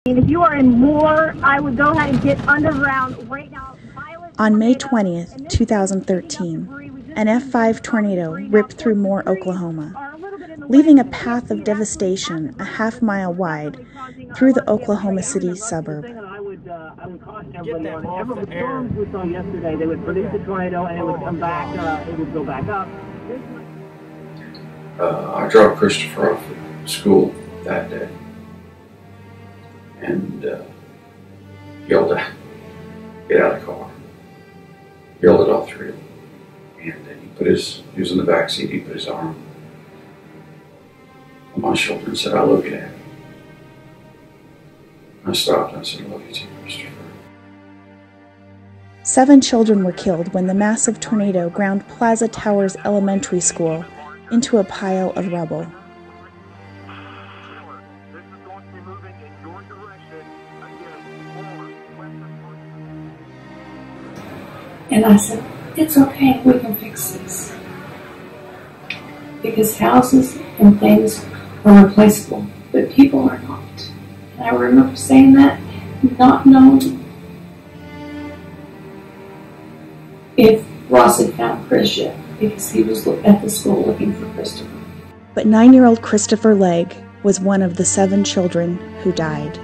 If you are in Moore, I would go ahead and get underground right now. On May 20th, 2013, an F5 tornado ripped through Moore, Oklahoma, leaving a path of devastation a half-mile wide through the Oklahoma City suburb. I would caution everybody on it. Every storms we saw yesterday, they would produce a tornado and it would come back, it would go back up. I dropped Christopher off at school that day and yelled at him, "Get out of the car." Yelled at all three of them. And then he was in the back seat, he put his arm on my shoulder and said, "I love you, Dad." I stopped and I said, "I love you too, Christopher." 7 children were killed when the massive tornado ground Plaza Towers Elementary School into a pile of rubble. And I said, "It's okay, we can fix this." Because houses and things are replaceable, but people are not. And I remember saying that, not knowing if Ross had found Chris yet, because he was at the school looking for Christopher. But 9-year-old Christopher Legg was one of the 7 children who died.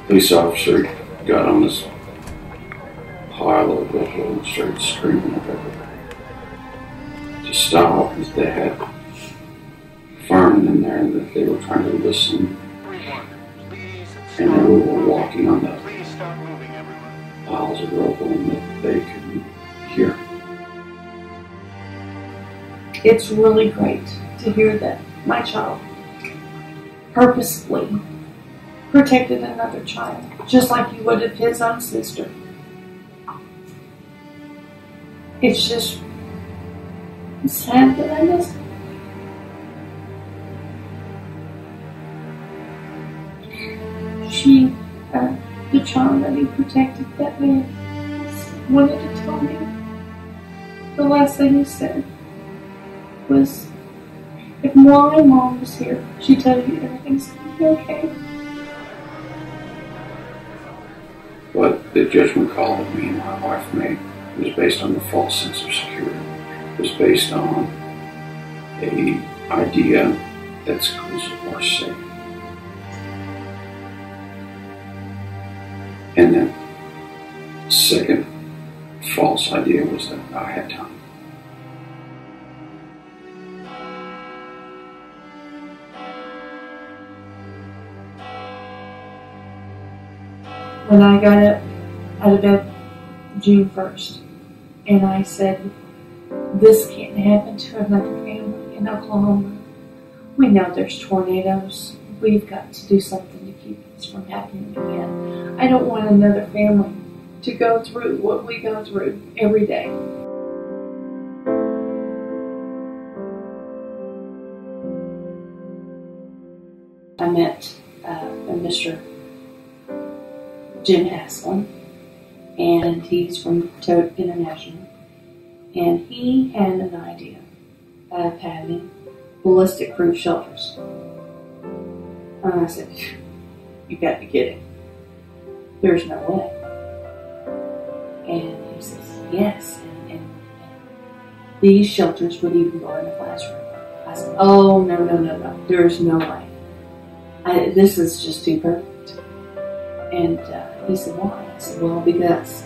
Police officer got on this pile of rubble and started screaming at everybody to stop, because they had firemen in there and that they were trying to listen, and they were walking on the piles of rubble and that they couldn't hear. It's really great to hear that my child purposefully protected another child, just like he would have his own sister. It's just sad that I miss him. The child that he protected that man, wanted to tell me, the last thing he said was, "If my mom was here, she'd tell you everything's going to be okay." What the judgment call that me and my wife made was based on the false sense of security. It was based on an idea that schools are safe. And then the second false idea was that I had time. When I got up out of bed June 1st, and I said, "This can't happen to another family in Oklahoma. We know there's tornadoes. We've got to do something to keep this from happening again. I don't want another family to go through what we go through every day." I met Mr. Jim Haslin, and he's from Toad International, and he had an idea of having ballistic proof shelters. And I said, "You got to be kidding. There's no way." And he says, "Yes, and these shelters would even go in the classroom." I said, "Oh, no, there's no way. This is just too perfect." And he said, "Why?" I said, "Well, because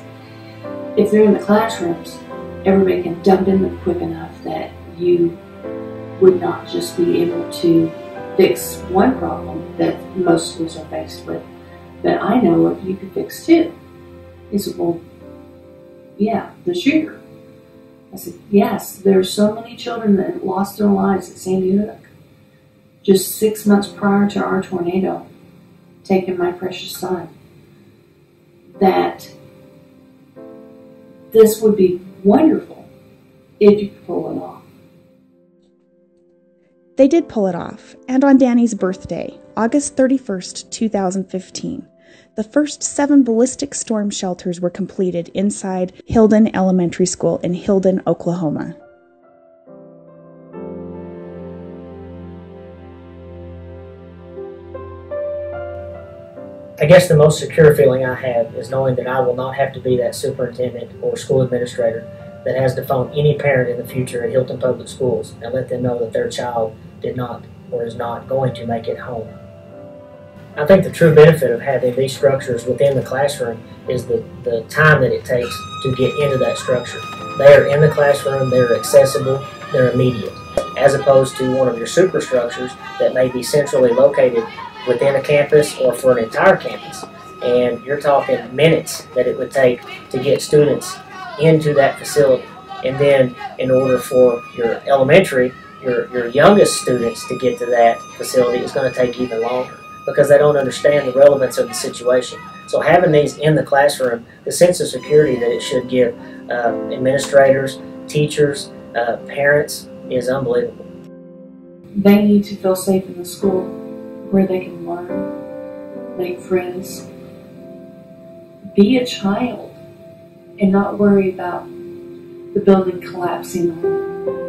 if they're in the classrooms, everybody can dump in them quick enough that you would not just be able to fix one problem that most schools are faced with, but I know if you could fix 2. He said, "Well, yeah, the shooter." I said, "Yes, there's so many children that lost their lives at Sandy Hook just 6 months prior to our tornado taking my precious son, that this would be wonderful if you could pull it off." They did pull it off, and on Danny's birthday, August 31st, 2015, the first 7 ballistic storm shelters were completed inside Hilden Elementary School in Hilden, Oklahoma. I guess the most secure feeling I have is knowing that I will not have to be that superintendent or school administrator that has to phone any parent in the future at Hilton Public Schools and let them know that their child did not or is not going to make it home. I think the true benefit of having these structures within the classroom is the time that it takes to get into that structure. They are in the classroom, they're accessible, they're immediate, as opposed to one of your superstructures that may be centrally located within a campus or for an entire campus. And you're talking minutes that it would take to get students into that facility. And then in order for your elementary, your youngest students to get to that facility is going to take even longer because they don't understand the relevance of the situation. So having these in the classroom, the sense of security that it should give administrators, teachers, parents is unbelievable. They need to feel safe in the school where they can learn, make friends, be a child, and not worry about the building collapsing on them.